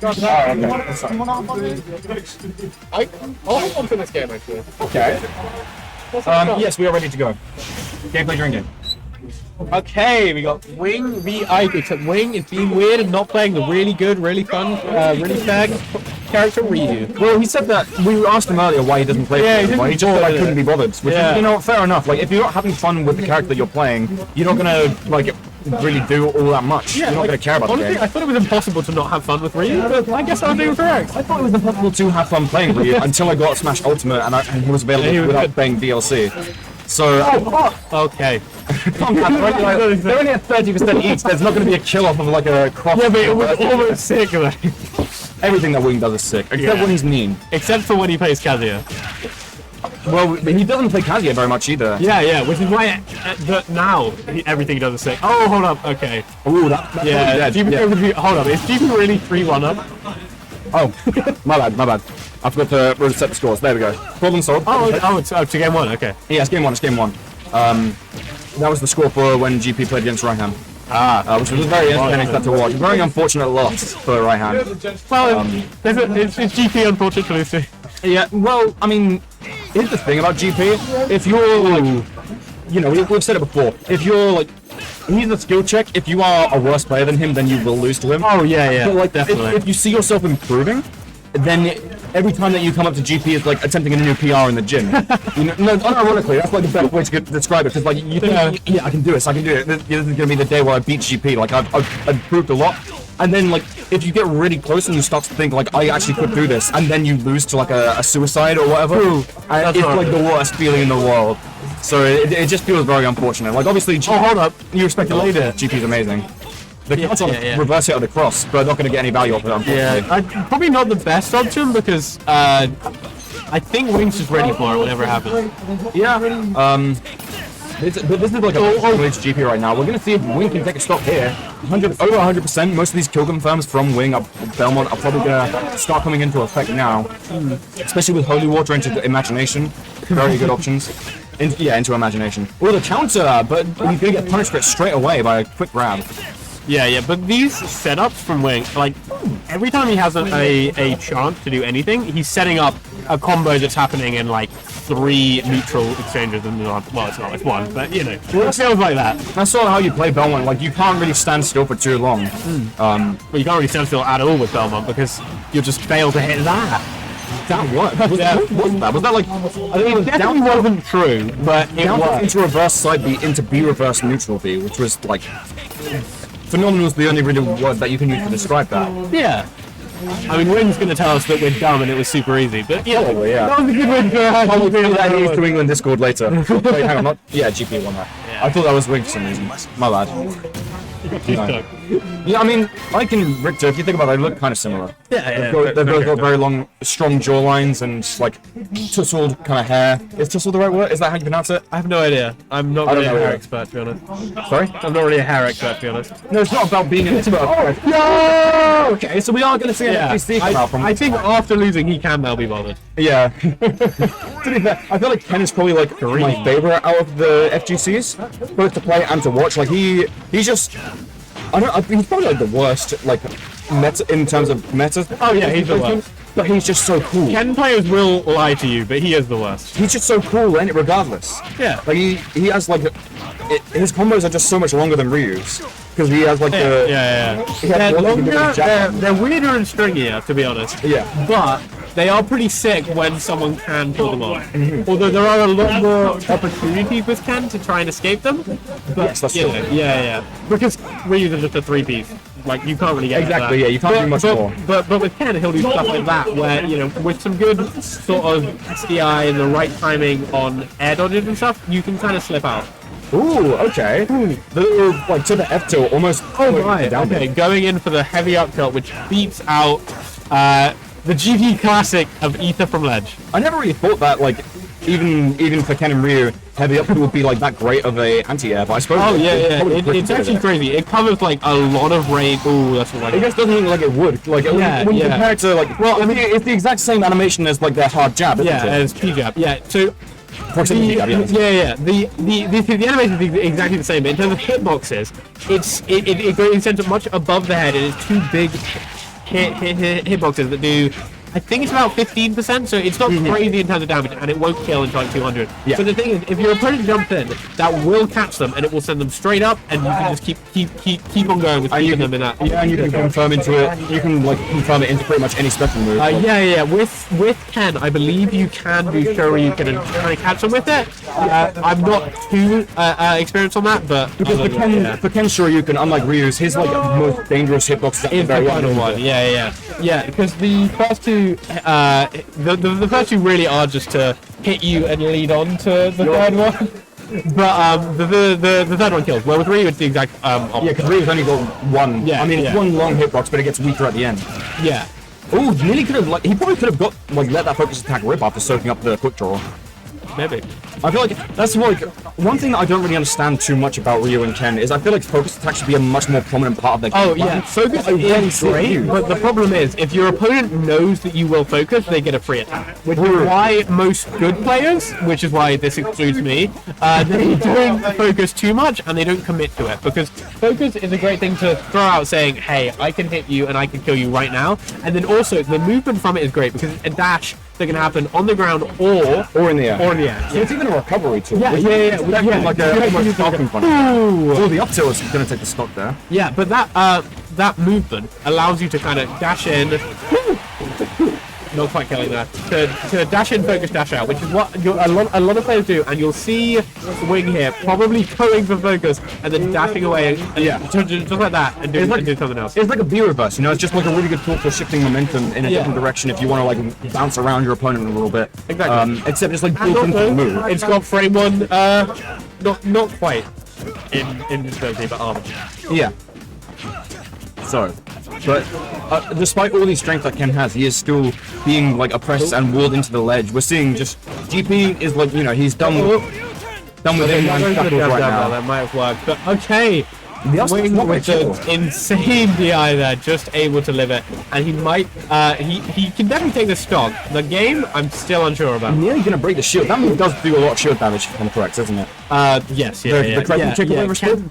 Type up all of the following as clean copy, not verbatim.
I'll hop on to this game actually. Okay. Yes, we are ready to go. Gameplay drinking. Okay, we got Wing v Ike, except Wing is being weird and not playing the really good, really fun, really fag character Ryu. Well, he said that we asked him earlier why he doesn't play. Yeah, he just said I couldn't be bothered. Which is, you know, fair enough. Like, if you're not having fun with the character that you're playing, you're not gonna like really do all that much. Yeah, you're not gonna care about honestly, the game. I thought it was impossible to not have fun with Ryu, but I guess I'm being correct. I thought it was impossible to have fun playing Ryu until I got Smash Ultimate and he was available without playing DLC. So, okay. They're only at 30% each. There's not going to be a kill off of like a cross. Yeah, but it was almost sick. Everything that Wing does is sick, except when he's mean. Except for when he plays Kazuya. Well, he doesn't play Kazuya very much either. Yeah, which is why now everything he does is sick. Oh, hold up, okay. Ooh, that's yeah, GP, hold up, is GP really 3-1 up? Oh, my bad. I forgot to reset the scores. There we go. Problem solved. It's game one, okay. Yeah, it's game one. That was the score for when GP played against Raihan. Which was very entertaining to watch. Very unfortunate loss for Raihan. Well, it's GP unfortunate to lose to. Yeah, well, I mean, here's the thing about GP. If you're like, you know, we've said it before. If you're like, he's a skill check. If you are a worse player than him, then you will lose to him. Oh yeah, but like, definitely. If you see yourself improving, then every time that you come up to GP, it's like attempting a new PR in the gym. You know, no, unironically, that's like the best way to describe it. Because like you think, yeah, I can do it. This is gonna be the day where I beat GP. Like I've improved a lot. And then like if you get really close and you start to think like I actually could do this, and then you lose to like a suicide or whatever, and it's like the worst feeling in the world. So it just feels very unfortunate. Like obviously, hold up, you respect it later. GP's amazing. The cards on reverse hit of the cross, but not going to get any value off it, unfortunately. Yeah, probably not the best option because I think Wing's just ready for it whenever it happens. Yeah. This is like a GP right now. We're going to see if Wing can take a stop here. Over 100%. Most of these kill confirms from Wing up Belmont are probably going to start coming into effect now. Especially with Holy Water into Imagination. Very good options. Into Imagination. Oh, the counter, but he's going to get punished for it straight away by a quick grab. Yeah, but these setups from Wing, like, every time he has a chance to do anything, he's setting up a combo that's happening in, like, 3 neutral exchanges and well, it's one, but, you know, it feels like that. That's sort of how you play Belmont, like, you can't really stand still for too long. But you can't really stand still at all with Belmont, because you'll just fail to hit that. That what? Was that like... It definitely wasn't true, but it was. Into reverse side B into B reverse neutral B, which was, like... Phenomenal is the only really word that you can use to describe that. Yeah. I mean, Wing's going to tell us that we're dumb and it was super easy, but yeah. Probably, yeah. That was a good win for I'll do that in New England Discord later. Wait, hang on, yeah, GP won that. Yeah. I thought that was Wing for some reason. My bad. Yeah, I mean, Ike and Richter, if you think about it, they look kind of similar. Yeah, they've both got very long, strong jawlines and like tousled kind of hair. Is tousled the right word? Is that how you pronounce it? I have no idea. I'm not really a hair expert, to be honest. Sorry? I'm not really a hair expert, to be honest. No, it's not about being an expert. No! Okay, so we are going to see an FPC come out from... I think after losing, he can now be bothered. Yeah. To be fair, I feel like Ken is probably like my favorite out of the FGCs, both to play and to watch. Like he's just, he's probably like the worst like meta in terms of meta. Oh yeah, he's the worst. But he's just so cool. Ken players will lie to you, but he is the worst. He's just so cool, ain't it? Regardless. Yeah. Like he has like his combos are just so much longer than Ryu's because he has like they're longer. They're weirder and stringier, to be honest. Yeah. But they are pretty sick when someone can pull them off. Although there are a lot more opportunities with Ken to try and escape them. But yes, that's true. Yeah. Because Ryu's are just a 3-piece. Like you can't really get exactly. Yeah, you can't do much more. But with Ken, he'll do stuff like that, where you know, with some good sort of SDI and the right timing on air dodges and stuff, you can kind of slip out. Ooh, okay. The like to the F tilt almost. Oh right. Okay, going in for the heavy up tilt, which beats out the GP classic of Ether from ledge. I never really thought that like even for Ken and Ryu, heavy up would be like that great of a anti-air, but I suppose. Oh yeah. It's actually crazy. It covers like a lot of range. Ooh, that's what it just doesn't look like it would. Like when you compare it to like, well, I mean, it's the exact same animation as like their hard jab. Isn't it? As P jab. Yeah. So. Proximity jab, yeah. The animation is exactly the same, but in terms of hitboxes, it goes into much above the head and it's too big hitboxes that do. I think it's about 15%, so it's not crazy in terms of damage, and it won't kill until like 200. Yeah. But the thing is, if your opponent jumps in, that will catch them, and it will send them straight up, and you can just keep on going with keeping them in that. Yeah, and you can confirm into it. You can like confirm it into pretty much any special move. Yeah. With Ken, I believe you can do Shoryuken and try to catch them with it. I'm not too experienced on that, but Because for Ken Shoryuken, unlike Ryu's, his like most dangerous hitbox is at the is the very final end. one. Yeah. Because the first two, the first two really are just to hit you and lead on to the third one. But the third one kills. Well, with Ryu, it's the exact opposite. Yeah, because Ryu's only got one. Yeah, I mean, it's one long hitbox, but it gets weaker at the end. Yeah. Oh, nearly could have. Like, he probably could have got let that focus attack rip after soaking up the quick draw. Maybe. I feel like that's like one thing that I don't really understand too much about Ryu and Ken is I feel like focus attack should be a much more prominent part of their game. Oh yeah, focus is great, but the problem is if your opponent knows that you will focus, they get a free attack, which is why most good players, which is why this excludes me, they don't focus too much and they don't commit to it, because focus is a great thing to throw out saying, hey, I can hit you and I can kill you right now, and then also the movement from it is great because it's a dash that can happen on the ground or in the air. Or in the air. So it's even a recovery tool. Yeah. Like a starting point. Oh, the up tilt is going to take the stock there. Yeah, but that movement allows you to kind of dash in. Not quite killing that. To dash in, focus, dash out, which is what a lot of players do, and you'll see Wing here probably going for focus and then dashing away, and just like that, and do something else. It's like a B reverse, you know. It's just like a really good tool for shifting momentum in a different direction if you want to like bounce around your opponent a little bit. Exactly. Except just like built into the move. It's got frame one, not quite in difficulty, but armor. Yeah. So, but despite all the strength that Ken has, he is still being like oppressed and walled into the ledge. We're seeing just GP is like, you know, he's done with inline tackles right now. That might have worked, but okay. Wing with the insane DI there, just able to live it, and he might, he can definitely take the stock. The game, I'm still unsure about. Nearly gonna break the shield. That move does do a lot of shield damage, if I'm correct, doesn't it? Yes, The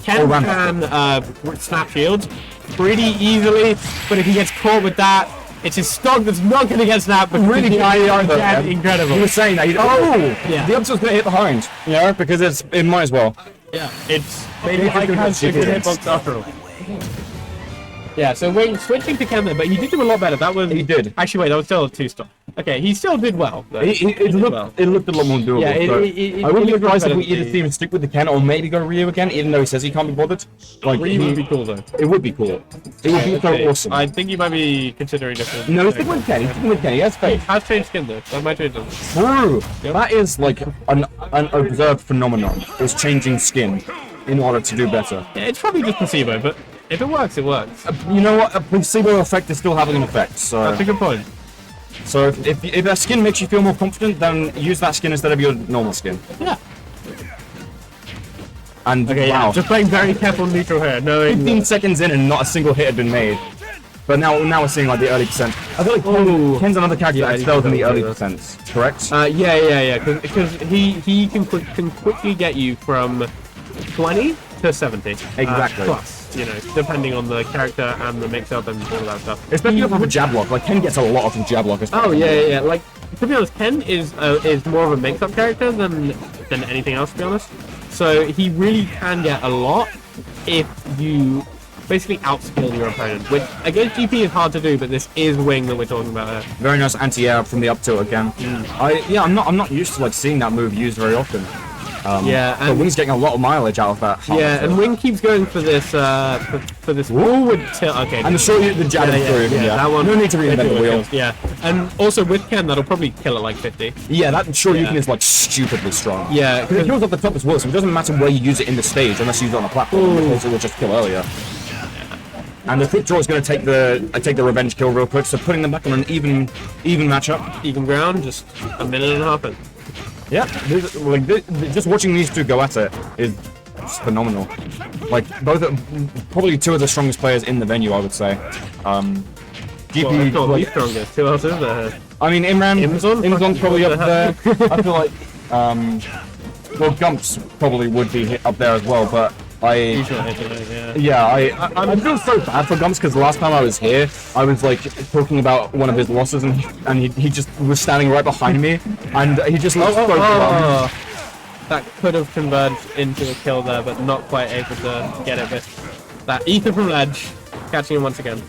Ken snap shields pretty easily, but if he gets caught with that, it's his stock that's not going to get snapped, but really incredible. You were saying that. The up tilt's going to hit behind, you know, because it might as well. Yeah, it's maybe I can stick with hitbox after all. Yeah, so Wing switching to Ken there, but he did do a lot better. That was he did. Actually, wait, that was still a 2-star. Okay, he still did well. It looked a lot more doable. Yeah, I wouldn't be surprised if we either see him stick with the Ken or maybe go Ryu again, even though he says he can't be bothered. Like Ryu would be cool though. It would be cool. It would be so awesome. I think you might be considering different. No, he's sticking with Ken. He's sticking with Ken. He has faith. He has changed skin though. That might change them. True. Yeah. That is like an observed phenomenon. Is changing skin in order to do better. Yeah, it's probably just placebo, but if it works, it works. You know what? A placebo effect is still having an effect. So that's a good point. So if that skin makes you feel more confident, then use that skin instead of your normal skin. Yeah. And okay, wow, just playing very careful neutral here. Knowing 15 seconds in and not a single hit had been made. But now we're seeing like the early percent. I feel like Ken's another character that excels in the early percents, correct? Yeah. Because he can quickly get you from 20 to 70. Exactly. Plus, you know, depending on the character and the mix-up and all that stuff. Especially off of a jab lock. Like Ken gets a lot of jab lock. Oh yeah. Like to be honest, Ken is more of a mix-up character than anything else. To be honest, so he really can get a lot if you basically outskill your opponent, which against GP is hard to do, but this is Wing that we're talking about here. Very nice anti-air from the up tilt again. I'm not used to like seeing that move used very often. But Wing's getting a lot of mileage out of that. And Wing keeps going for this for this forward tilt. Okay. And the jab through. Yeah, that one. No need to reinvent the wheel. Yeah, and also with Ken, that'll probably kill at like 50. Yeah, that Shoryuken is like stupidly strong. Yeah, because it kills off the top as well, so it doesn't matter where you use it in the stage unless you use it on a platform, because it will just kill earlier. And the quick draw is going to take the revenge kill real quick, so putting them back on an even matchup. Even ground, just a minute and a half in. Yeah, just watching these two go at it is phenomenal. Like both, probably two of the strongest players in the venue, I would say. GP, not the strongest. Who else is there? I mean, Imran's probably up there. I feel like, well, Gumps probably would be up there as well, but I feel so bad for Gumps because the last time I was here, I was like talking about one of his losses, and he just was standing right behind me, and he just looked so glum. That could have converged into a kill there, but not quite able to get it. But that ether from ledge, catching him once again.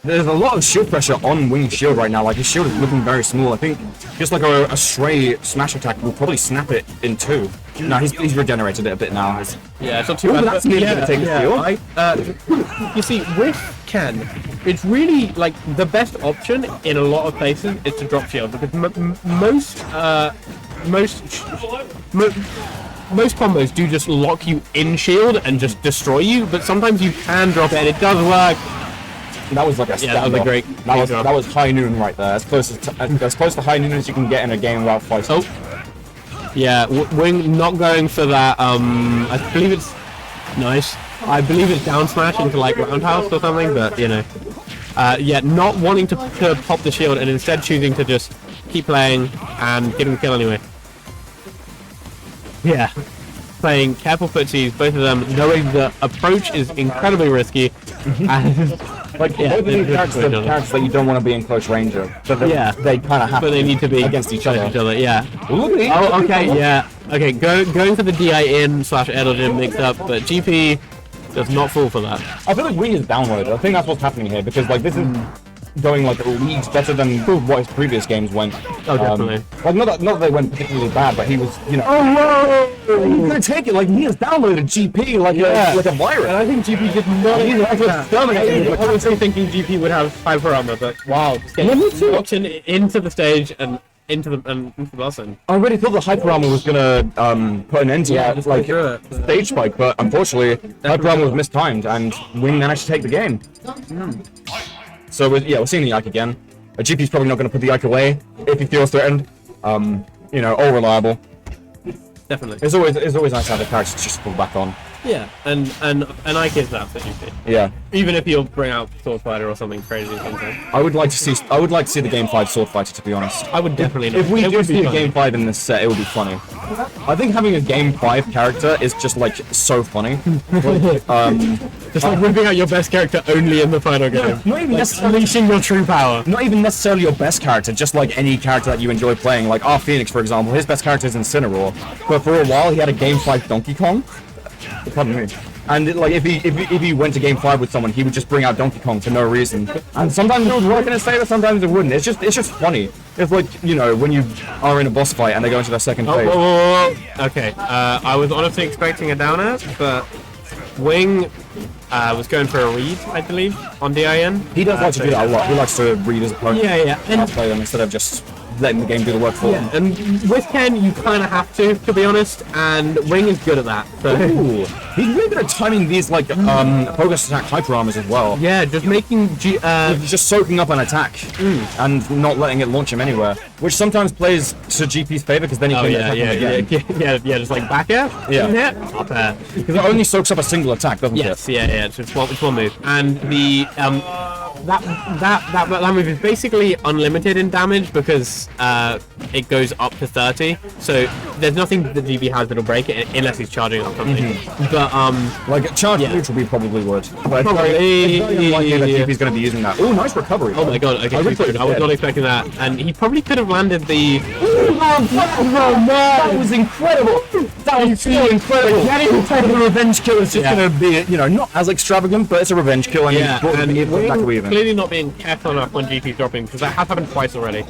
There's a lot of shield pressure on Wing's shield right now. Like, his shield is looking very small. I think just like a stray smash attack will probably snap it in two. No, he's regenerated it a bit now. Yeah, it's not too bad. That's nearly gonna take the shield. You see, with Ken, it's really like the best option in a lot of places is to drop shield because most combos do just lock you in shield and just destroy you. But sometimes you can drop it, and it does work. That was like a that was a great. That was high noon right there. As close to high noon as you can get in a game without fighting. Oh, yeah. Wing not going for that. I believe it's nice. I believe it's down smash into like roundhouse or something. But you know, yeah, not wanting to pop the shield and instead choosing to just keep playing and getting the kill anyway. Yeah. Playing careful footsies, both of them knowing the approach is incredibly risky. And like, both of these characters are characters that you don't want to be in close range of. But they kind of have but they need to be against each other. Yeah. Ooh, oh, okay, yeah. Okay, going for the DI in / Edelgem mixed up, but GP does not fall for that. I feel like Wing is downloaded. I think that's what's happening here, because like this is going like leagues better than what his previous games went. Oh, definitely. Like not that they went particularly bad, but he was, you know. Oh no! He's gonna take it. Like, he has downloaded GP like a virus. And I think GP did not. He's exterminated. I was thinking GP would have hyper armor, but wow, just getting option into the stage and into the boss end. I already thought the hyper armor was gonna put an end to that, like stage spike, but unfortunately, hyper armor was mistimed, and Wing managed to take the game. So we're seeing the Ike again. GP's probably not going to put the Ike away if he feels threatened. You know, all reliable. Definitely. It's always nice to have the character just pull back on. Yeah, and Ike is that for GP. Yeah. Even if he'll bring out Sword Fighter or something crazy. I would like to see the Game 5 Sword Fighter, to be honest. I would definitely. If we do see a Game 5 in this set, it would be funny. I think having a Game 5 character is just like so funny. Just like whipping out your best character only in the final game. Not even necessarily unleashing your true power. Not even necessarily your best character, just like any character that you enjoy playing. Like our Phoenix, for example, his best character is Incineroar, but for a while he had a Game 5 Donkey Kong. Pardon me. And like if he went to Game 5 with someone, he would just bring out Donkey Kong for no reason. And sometimes it would work in his favor, sometimes it wouldn't. It's just funny. It's like, you know, when you are in a boss fight and they go into their second phase. Okay. I was honestly expecting a down air, but Wing was going for a read, I believe, on DIN. He does like to do that a lot. He likes to read his opponent. Yeah. And play them instead of just letting the game do the work for them. And with Ken, you kind of have to be honest, and Wing is good at that. So. Ooh, he's really good at timing these like focus attack hyper armors as well. Yeah, just making just soaking up an attack and not letting it launch him anywhere, which sometimes plays to GP's favor because then he can attack him again. Yeah, just like back air, up air. Because it only soaks up a single attack, doesn't it? Yes, yeah. It's one move, and the that move is basically unlimited in damage because it goes up to 30. So there's nothing that GP has that'll break it unless he's charging on something. But like charge neutral, we probably would. But probably. It's very unlikely that GP's going to be using that. Oh, nice recovery. Oh my god. Okay, I was not expecting that, and he probably could have landed the. That was incredible. That was so incredible. The revenge kill is just going to be, you know, not as extravagant, but it's a revenge kill, and he's back to even. Clearly not being careful enough when GP's dropping, because that has happened twice already.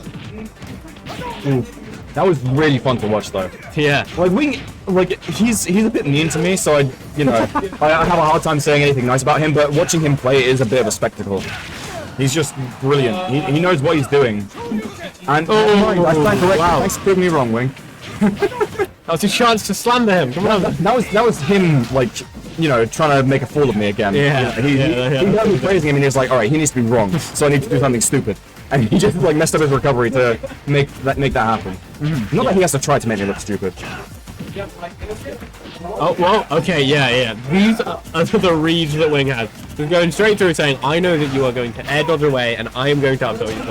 That was really fun to watch, though. Yeah. Like Wing, like he's a bit mean to me, so I have a hard time saying anything nice about him. But watching him play is a bit of a spectacle. He's just brilliant. He knows what he's doing. And I stand corrected. Wow. Thanks for proving me wrong, Wing. That was his chance to slander him. Come on. That was him, like, you know, trying to make a fool of me again. Yeah. He heard me praising him, and he was like, all right, he needs to be wrong, so I need to do something stupid. And he just like messed up his recovery to make that happen. Not that he has to try to make me look stupid. Oh, well, okay, yeah. These are the reads that Wing has. He's going straight through saying, I know that you are going to air dodge away, and I am going to updog you.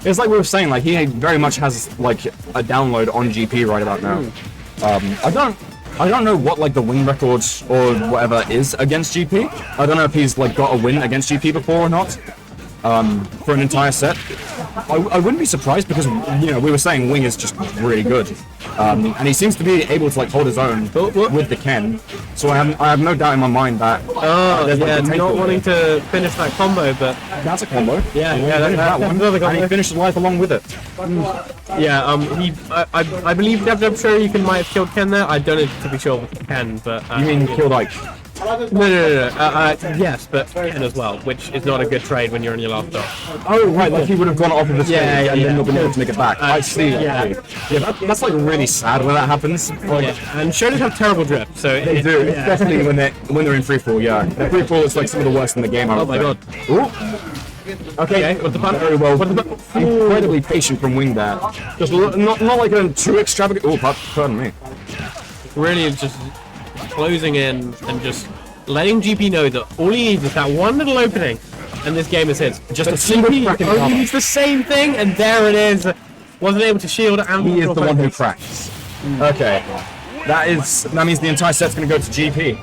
It's like we were saying, like, he very much has, like, a download on GP right about now. I don't I don't know what like the win record or whatever is against GP. I don't know if he's like got a win against GP before or not. For an entire set. I wouldn't be surprised because, you know, we were saying Wing is just really good. And he seems to be able to like hold his own with the Ken. So I have no doubt in my mind that there's not wanting to finish that combo, but that's a combo. Yeah, that one. another combo. And he finished his life along with it. Yeah, I believe Dev sure you might have killed Ken there. I don't know to be sure with Ken, but You mean killed Ike? No. Yes, but Ken as well, which is not a good trade when you're on your last dog. Oh right, like he would have gone off of the stage and yeah. then not been able to make it back. I see. Yeah. That's like really sad when that happens. Like, And Shoulders have terrible drift, so they do, especially when they're in free fall. Yeah, the free fall is like some of the worst in the game. I would my say. god. Ooh. Okay, What's the pun? very well. Incredibly patient from Wing there. Just not like a too extravagant. Oh, pardon me. Really just closing in and just letting GP know that all he needs is that one little opening, and this game is his. Just a single crack in the only armor. needs the same thing, and there it is. Wasn't able to shield and He is the one who cracks. Okay, that means the entire set's going to go to GP.